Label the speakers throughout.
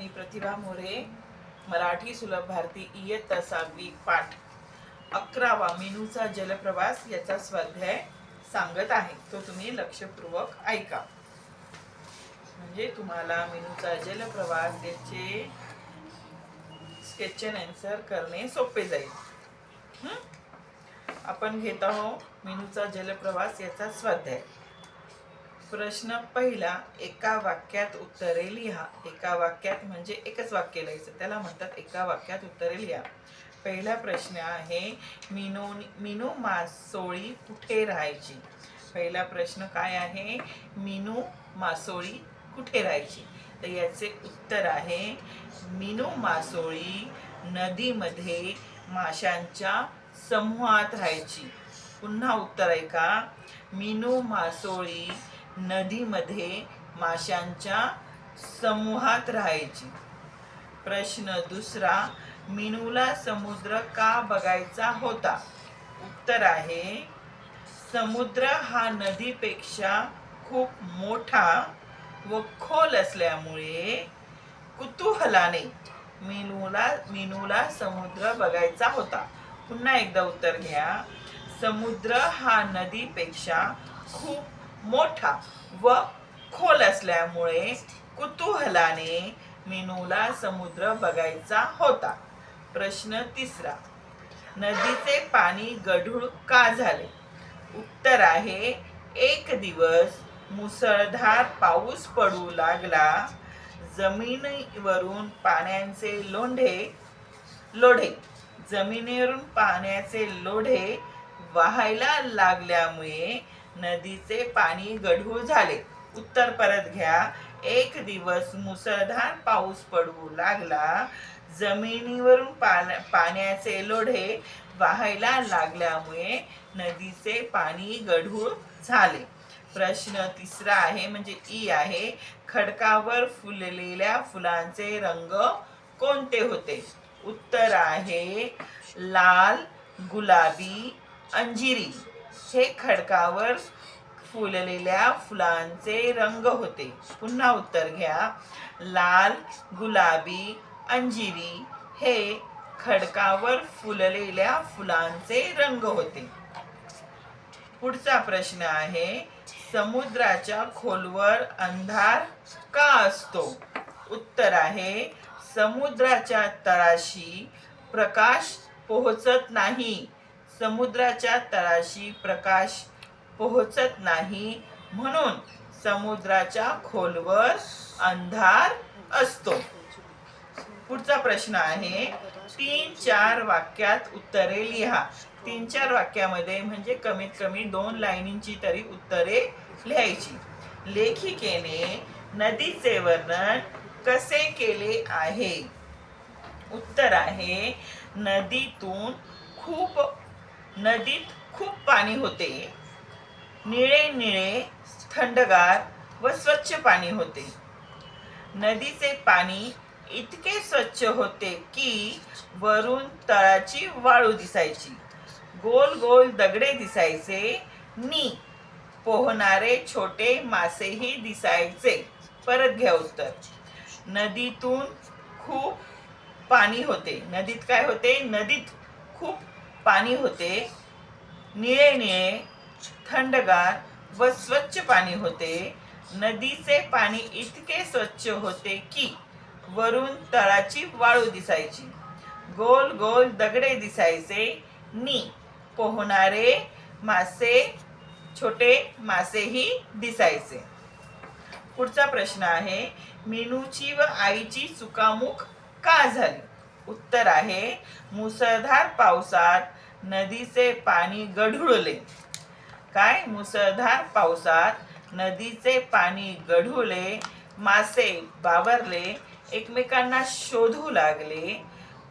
Speaker 1: प्रतिभा मोरे, मराठी सुलभ भारती इयत्ता 6वी पाठ 11वा मीनूचा जलप्रवास याचा स्वाध्याय सांगत आहे. तो तुम्ही लक्षपूर्वक ऐका. म्हणजे तुम्हाला मीनूचा जलप्रवास याचे क्वेश्चन आन्सर करणे सोपे जाईल. आपण घेत आहोत मीनूचा जलप्रवास याचा स्वाध्याय. प्रश्न पहिला, एका वाक्यात उत्तरे लिहा. एका वाक्यात म्हणजे एकच वाक्य लिहायचं, त्याला म्हणतात एका वाक्यात उत्तरे लिहा. पहिला प्रश्न आहे, मीनू मासोळी कुठे राहायची. पहिला प्रश्न काय आहे, मीनू मासोळी कुठे राहायची. तर याचे उत्तर आहे, मीनू मासोळी नदीमध्ये माशांच्या समूहात राहायची. पुन्हा उत्तर ऐका, मीनू मासोळी नदीमध्ये माशांच्या समूहात राहायची. प्रश्न दुसरा, मीनूला समुद्र का बघायचा होता. उत्तर आहे, समुद्र हा नदीपेक्षा खूप मोठा व खोल असल्यामुळे कुतूहलाने मीनूला समुद्र बघायचा होता. पुन्हा एकदा उत्तर घ्या, समुद्र हा नदीपेक्षा खूप मोठा व खोल असल्यामुळे कुतूहलाने मीनूला समुद्र बघायचा होता. प्रश्न तिसरा, नदीचे पाणी गढूळ का झाले. उत्तर आहे, एक दिवस मुसळधार पाऊस पडू लागला. जमिनीवरून पाण्याचे लोढे वाहायला लागल्यामुळे नदीचे पाणी गढूळ झाले. उत्तर परत घ्या, एक दिवस मुसळधार पाऊस पडू लागला. जमिनीवरून पाण्याचे लोढे वाहायला लागल्यामुळे नदीचे पाणी गढूळ झाले. प्रश्न तिसरा आहे म्हणजे ई आहे, खडकावर फुललेल्या फुलांचे रंग कोणते होते. उत्तर आहे, लाल, गुलाबी, अंजिरी हे खडकावर फुललेल्या फुलांचे रंग होते. पुन्हा उत्तर घ्या, लाल, गुलाबी, अंजिरी हे खडकावर फुललेल्या फुलांचे रंग होते. पुढचा प्रश्न आहे, समुद्राच्या खोलवर अंधार का असतो. उत्तर आहे, समुद्राच्या तळाशी प्रकाश पोहोचत नाही. समुद्राच्या तळाशी प्रकाश पोहोचत नाही म्हणून समुद्राच्या खोलवर अंधार असतो. पुढचा प्रश्न आहे, 3-4 वाक्यात उत्तरे लिहा. 3-4 वाक्यामध्ये म्हणजे कमीत कमी 2 लाईनींची तरी उत्तरे लिहायची. लेखिकेने नदीचे वर्णन कसे केले आहे. उत्तर आहे, नदीत खूप पाणी होते. निळे थंडगार व स्वच्छ पाणी होते. नदीचे पाणी इतके स्वच्छ होते की वरून तळाची वाळू दिसायची. गोल गोल दगडे दिसायचे नि पोहणारे छोटे मासेही दिसायचे. परत घ्या उत्तर, नदीतून खूप पाणी होते. नदीत काय होते, नदीत खूप पाणी होते. निळे थंडगार व स्वच्छ पाणी होते. नदीचे पाणी इतके स्वच्छ होते की वरून तळाची वाळू दिसायची. गोल गोल दगडे दिसायचे नि पोहणारे छोटे मासेही दिसायचे. पुढचा प्रश्न आहे, मीनूची व आईची चुकामुक का झाली. उत्तर आहे, मुसळधार पावसात नदीचे पाणी गढुळले. काय, मुसळधार पावसात नदीचे पाणी गढुळले. मासे बावरले, एकमेकांना शोधू लागले.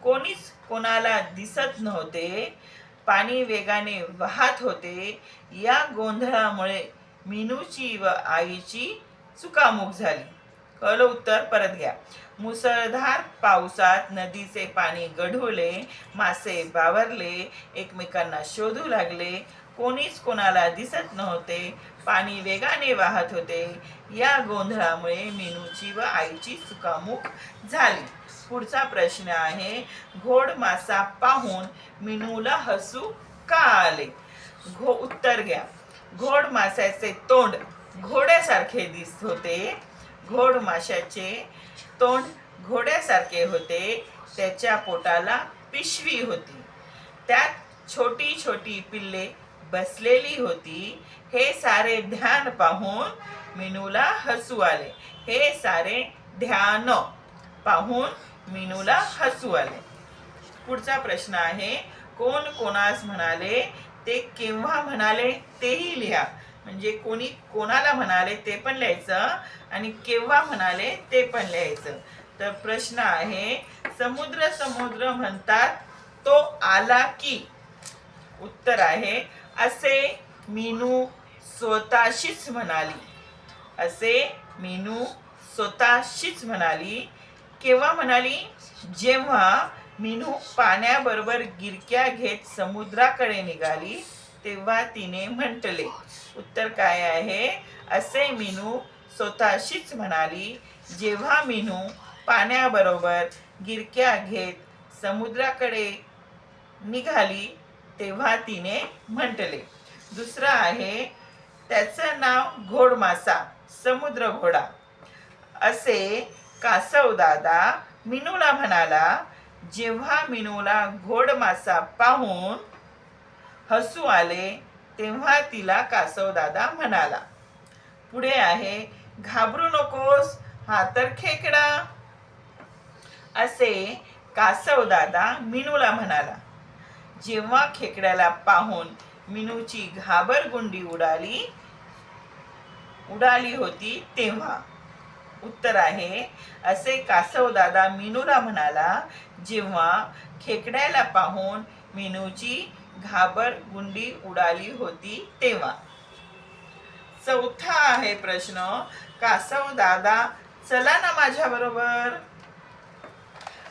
Speaker 1: कोणीच कोणाला दिसत नव्हते. पाणी वेगाने वाहत होते. या गोंधळामुळे मीनूची व आईची चुकामुक झाली. कळलं उत्तर परत घ्या, मुसळधार पावसात नदीचे पाणी गढुळले. मासे बावरले, एकमेकांना शोधू लागले. कोणीच कोणाला दिसत नव्हते. पाणी वेगाने वाहत होते. या गोंधळामुळे मीनूची व आईची चुकामुक झाली. पुढचा प्रश्न आहे, घोड मासा पाहून मीनूला हसू का आले? उत्तर घ्या. घोड माशाचे तोंड घोड्यासारखे दिसत होते. घोड माशाचे तोंड घोड्यासारखे होते. त्याच्या पोटाला पिशवी होती. त्यात छोटी छोटी पिल्ले बसलेली होती. हे सारे ध्यान पाहून मीनूला हसू आले. हे सारे ध्यान पाहून मीनूला हसू आले. पुढचा प्रश्न आहे, कोण कोणास म्हणाले ते केव्हा म्हणाले तेही लिहा. म्हणजे कोणी कोणाला म्हणाले ते पण लिहायचं आणि केव्हा म्हणाले ते पण लिहायचं. तर प्रश्न आहे, समुद्र समुद्र म्हणतात तो आला की? उत्तर आहे, असे मीनू स्वतःशीच म्हणाली. असे मीनू स्वतःशीच म्हणाली. केव्हा म्हणाली? जेव्हा मीनू पाण्याबरोबर गिरक्या घेत समुद्राकडे निघाली तेव्हा तिने म्हटले. उत्तर काय आहे? असे मीनू स्वतःशीच म्हणाली जेव्हा मीनू पाण्याबरोबर गिरक्या घेत समुद्राकडे निघाली तेव्हा तिने म्हटले. दुसरं आहे, त्याचं नाव घोडमासा समुद्र घोडा. असे कासवदादा मीनूला म्हणाला जेव्हा मीनूला घोडमासा पाहून हसू आले तेव्हा तिला कासवदादा म्हणाला. पुढे आहे, घाबरू नकोस, हा तर खेकडा. असे कासवदादा मीनूला म्हणाला जेव्हा खेकड्याला पाहून मीनूची घाबरगुंडी उडाली होती तेव्हा. उत्तर आहे, असे कासवदादा मीनूला म्हणाला जेव्हा खेकड्याला पाहून मीनूची घाबरगुंडी उडाली होती तेव्हा. चौथा आहे प्रश्न, कासवदादा चला ना माझ्या बरोबर.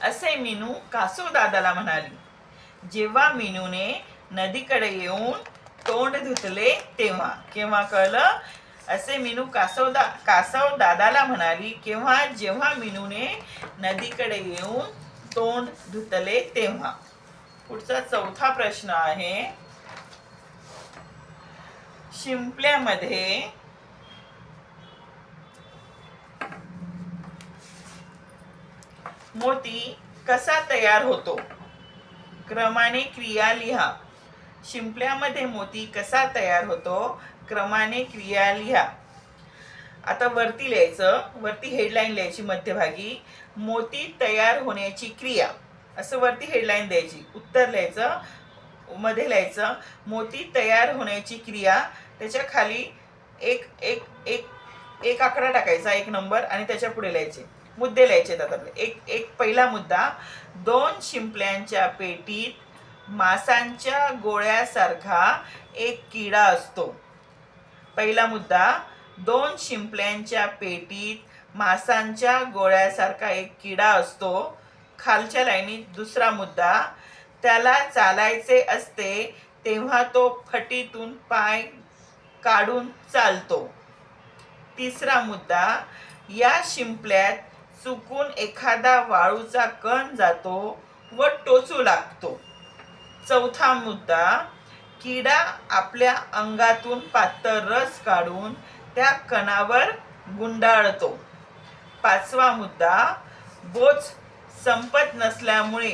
Speaker 1: असे मीनू कासवदादाला म्हणाली जेव्हा मीनूने नदीकडे येऊन तोंड धुतले तेव्हा. केव्हा कळलं? असे मीनू कासवदादाला म्हणाली जेव्हा मीनूने नदीकडे येऊन तोंड धुतले तेव्हा. पुढचा चौथा प्रश्न आहे, शिंपल्यामध्ये मोती कसा तयार होतो? क्रमाने क्रिया लिहा. शिंपल्यामध्ये मोती कसा तयार होतो? क्रमाने क्रिया लिहा. आता वरती लिहायचं, वरती हेडलाईन लिहायची मध्यभागी, मोती तयार होण्याची क्रिया असं वरती हेडलाईन द्यायची. उत्तर लिहायचं, मध्ये लिहायचं मोती तयार होण्याची क्रिया. त्याच्या खाली एक एक एक एक आकडा टाकायचा, एक नंबर, आणि त्याच्या पुढे लिहायचे मुद्दे लिहायचे. एक पहिला मुद्दा, 2 शिंपल्यांच्या पेटीत मासांच्या गोळ्यासारखा एक किडा असतो. पहिला मुद्दा, 2 शिंपल्यांच्या पेटीत मासांच्या गोळ्यासारखा एक किडा असतो. खालच्या लाईनीत दुसरा मुद्दा, त्याला चालायचे असते तेव्हा तो फटीतून पाय काढून चालतो. तिसरा मुद्दा, या शिंपल्यात चुकून एखादा वाळूचा कण जातो व टोचू लागतो. चौथा मुद्दा, किडा आपल्या अंगातून पातळ रस काढून त्या कणावर गुंडाळतो. पाचवा मुद्दा, बोच संपत नसल्यामुळे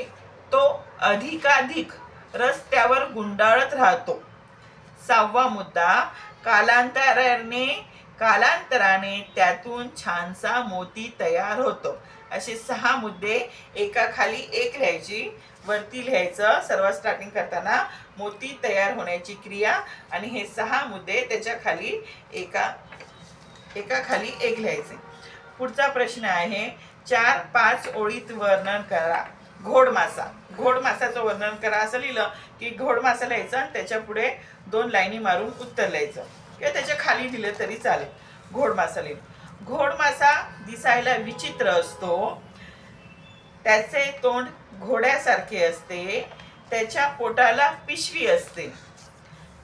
Speaker 1: तो अधिकाधिक रस त्यावर गुंडाळत राहतो. सहावा मुद्दा, कालांतराने त्यातून छानसा मोती तयार होतो. असे 6 मुद्दे एकाखाली एक लिहायची. वरती लिहायचं सर्वात स्टार्टिंग करताना मोती तयार होण्याची क्रिया, आणि हे 6 मुद्दे त्याच्या खाली एकाखाली एक लिहायचे. पुढचा प्रश्न आहे, 4-5 ओळीत वर्णन करा घोडमासा. घोडमासाचं वर्णन करा असं लिहिलं की घोडमासा लिहायचं आणि त्याच्या पुढे 2 लाईनी मारून उत्तर लिहायचं, किंवा त्याच्या खाली दिलं तरी चालेल. घोडमासा लिहिलं. घोडमासा दिसायला विचित्र असतो. त्याचे तोंड घोड्यासारखे असते. त्याच्या पोटाला पिशवी असते.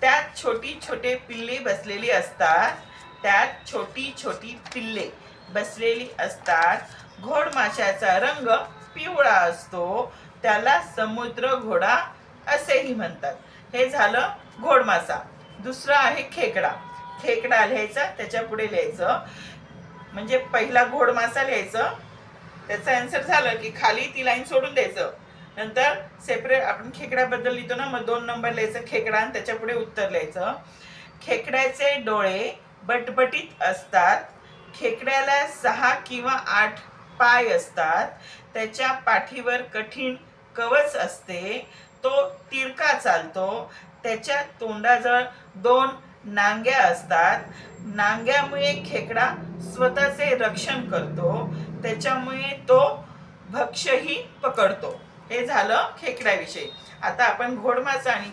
Speaker 1: त्यात छोटी छोटे पिल्ले बसलेली असतात. त्यात छोटी छोटी पिल्ले बसलेली असतात. घोड माशाचा रंग पिवळा असतो. त्याला समुद्र घोडा असेही म्हणतात. हे झालं घोड मासा. दुसरं आहे खेकडा. खेकडा लिहायचा, त्याच्या पुढे लिहायचं म्हणजे पहिला घोड मासा लिहायचं, त्याचं आन्सर झालं की खाली ती लाईन सोडून द्यायचं. नंतर सेपरेट आपण खेकड्याबद्दल लिहितो ना, मग 2 नंबर लिहायचं खेकडा आणि त्याच्या पुढे उत्तर लिहायचं. खेकड्याचे डोळे बटबटीत असतात. खेकड्याला 6 किंवा 8 पाय असतात. त्याच्या पाठीवर कठीण कवच असते. तो तिरका चालतो. त्याच्या तोंडाजवळ 2 नांग्या असतात. नांग्यामुळे खेकडा स्वतःचे रक्षण करतो. त्याच्यामुळे तो भक्ष्यही पकडतो. हे झालं खेकड्याविषयी. आता आपण घोडमासा आणि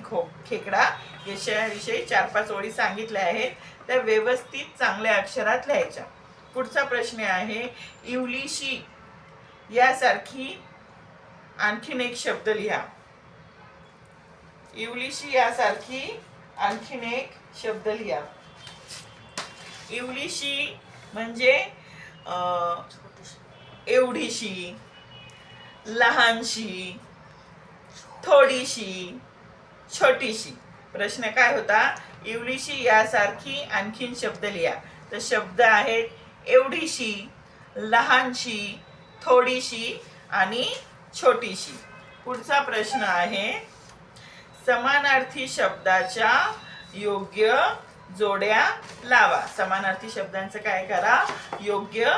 Speaker 1: खेकडा याविषयी 4-5 ओळी सांगितल्या आहेत. त्या व्यवस्थित चांगल्या अक्षरात लिहायच्या. पुढचा प्रश्न आहे, इवलीशी यासारखी आणखीन एक शब्द लिहा. इवलीशी यासारखी आणखीन एक शब्द लिहा. इवलीशी म्हणजे एवढीशी, लहानशी, थोडीशी, छोटीशी. प्रश्न काय होता, इवलीशी यासारखी आणखीन शब्द लिहा. तर शब्द आहेत एवढीशी, लहानशी, थोडीशी आणि छोटीशी. पुढचा प्रश्न आहे, समानार्थी शब्दाच्या योग्य जोड्या लावा. समानार्थी शब्दांचं काय करा, योग्य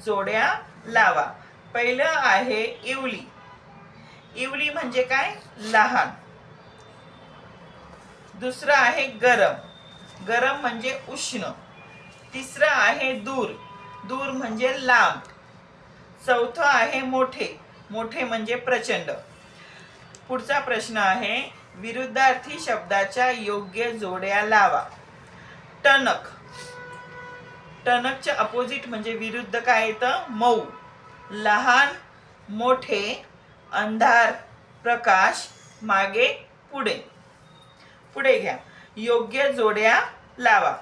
Speaker 1: जोड्या लावा. पहिलं आहे इवली. इवली म्हणजे काय, लहान. दुसरं आहे गरम. गरम म्हणजे उष्ण. तिसरं आहे दूर. दूर म्हणजे लांब. चौथं आहे मोठे. मोठे म्हणजे प्रचंड. पुढचा प्रश्न आहे, विरुद्धार्थी शब्दाच्या योग्य जोड्या लावा. टणक. टणकचे अपोजिट म्हणजे विरुद्ध काय येतं, मऊ. लहान, मोठे, अंधार, प्रकाश, मागे, पुढे. पुढे घ्या, योग्य जोड्या लावा.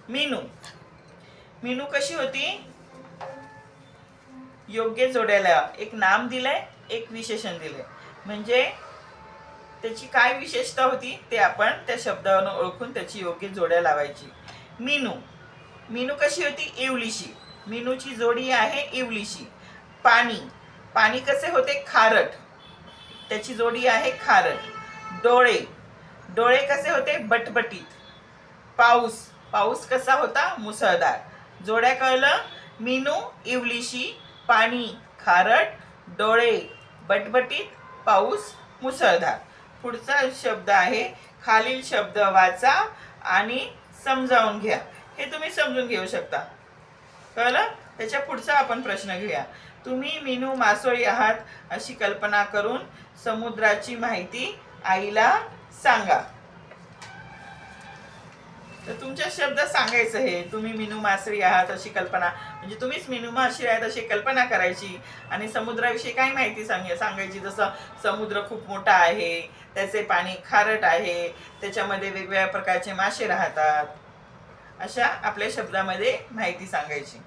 Speaker 1: मीनू. मीनू कशी होती, योग्य जोड्याला एक नाम दिलंय, एक विशेषण दिलंय. म्हणजे त्याची काय विशेषता होती ते आपण त्या शब्दावरून ओळखून त्याची योग्य जोड्या लावायची. मीनू. मीनू कशी होती, इवलीशी. मीनूची जोडी आहे इवलीशी. पाणी. पाणी कसे होते, खारट. त्याची जोडी आहे खारट. डोळे. डोळे कसे होते, बटबटीत. पाऊस. पाऊस कसा होता, मुसळधार. जोड्या कळलं, मीनू इवलीशी, पाणी खारट, डोळे बटबटीत, पाऊस मुसळधार. पुढचा शब्द आहे, खालील शब्द वाचा आणि समजावून घ्या. हे तुम्ही समजून घेऊ शकता. कळलं? त्याच्या पुढचा आपण प्रश्न घेऊया. तुम्ही मीनू मासोळी आहात अशी कल्पना करून समुद्राची माहिती आईला सांगा. तर तुमच्या शब्दात सांगायचं हे, तुम्ही मीनू मासळी आहात अशी कल्पना, म्हणजे तुम्हीच मीनू मासळी आहेत अशी कल्पना करायची आणि समुद्राविषयी काय माहिती सांगायची. जसं समुद्र खूप मोठा आहे, त्याचे पाणी खारट आहे, त्याच्यामध्ये वेगवेगळ्या प्रकारचे मासे राहतात, अशा आपल्या शब्दामध्ये माहिती सांगायची.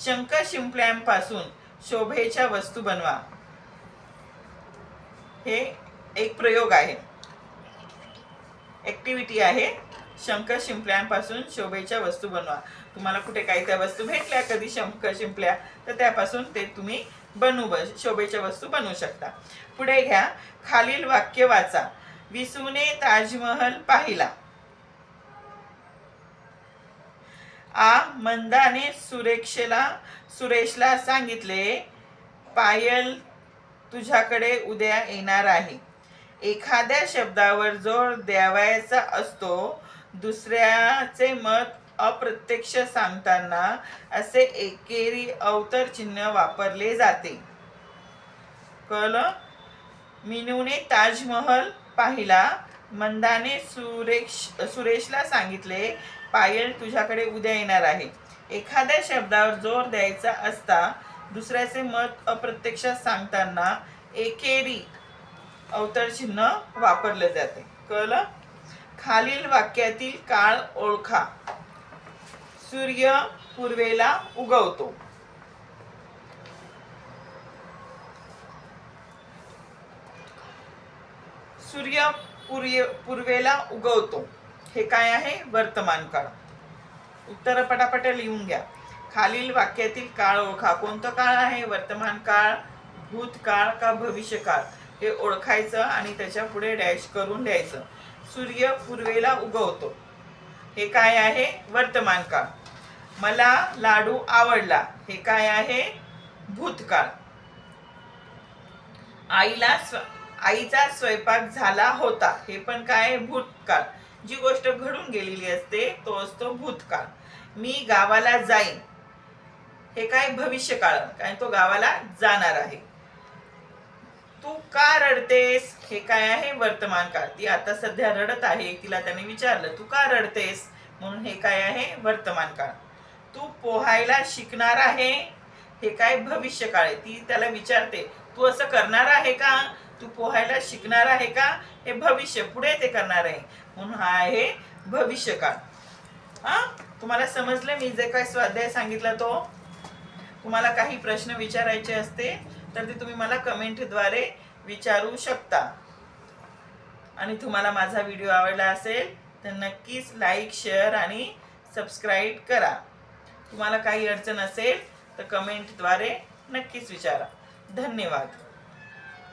Speaker 1: शंख शिंपल्यांपासून शोभेच्या वस्तू बनवा. हे एक प्रयोग आहे, ऍक्टिव्हिटी आहे. शंख शिंपल्यांपासून शोभेच्या वस्तू बनवा. तुम्हाला कुठे काही त्या वस्तू भेटल्या कधी शंख शिंपल्या, तर त्यापासून ते तुम्ही शोभेच्या वस्तू बनवू शकता. पुढे घ्या, खालील वाक्य वाचा. विसूने ताजमहल पाहिला. मंदाने सुरेशला सांगितले, पायल तुझ्याकडे उद्या येणार आहे. एखाद्या शब्दावर जोर द्यावायचा असतो. दुसऱ्याचे मत अप्रत्यक्ष सांगताना असे एकेरी अवतर चिन्ह वापरले जाते. कळलं? मीनूने ताजमहल पाहिला मंदाने सुरेशला सांगितले, पायल तुझ्याकडे उद्या येणार आहे. एखाद्या शब्दावर जोर द्यायचा असता दुसऱ्याचे मत अप्रत्यक्षात सांगताना एकेरी अवतरचिन्ह वापरले जाते. कळलं? खालील वाक्यातील काळ ओळखा. सूर्य पूर्वेला उगवतो. सूर्य पूर्वेला उगवतो हे काय आहे? वर्तमान काळ. उत्तर पटापट लिहून घ्या. खालील वाक्यातील काळ ओळखा. कोणतं काळ आहे? वर्तमान काळ, भूतकाळ का भविष्यकाळ हे ओळखायचं आणि त्याच्या पुढे डॅश करून लिहायचं. सूर्य पूर्वेला उगवतो हे काय आहे? वर्तमान काळ. मला लाडू आवडला हे काय आहे? भूतकाळ. आईचा स्वयंपाक झाला होता हे पण काय? भूतकाळ. जी गोष्ट घडून गेलेली असते तो असतो भूतकाळ. मी गावाला जाईन हे काय? भविष्यकाळ. काय? तो गावाला जाणार आहे. तू का रडतेस हे काय आहे? वर्तमान काळ. ती आता सध्या रडत आहे. तिला त्याने विचारलं तू का रडतेस, म्हणून हे काय आहे? वर्तमान काळ. तू पोहायला शिकणार आहे हे काय? भविष्यकाळ आहे. ती त्याला विचारते तू असं करणार आहे का, तू पोहायला शिकणार आहे का, हे भविष्य, पुढे ते करणार आहे, म्हणून हा आहे भविष्यकाळ. हा, तुम्हाला समजलं मी जे काय स्वाध्याय सांगितला तो? तुम्हाला काही प्रश्न विचारायचे असते तर ते तुम्ही मला कमेंटद्वारे विचारू शकता. आणि तुम्हाला माझा व्हिडिओ आवडला असेल तर नक्कीच लाईक, शेअर आणि सबस्क्राईब करा. तुम्हाला काही अडचण असेल तर कमेंटद्वारे नक्कीच विचारा. धन्यवाद.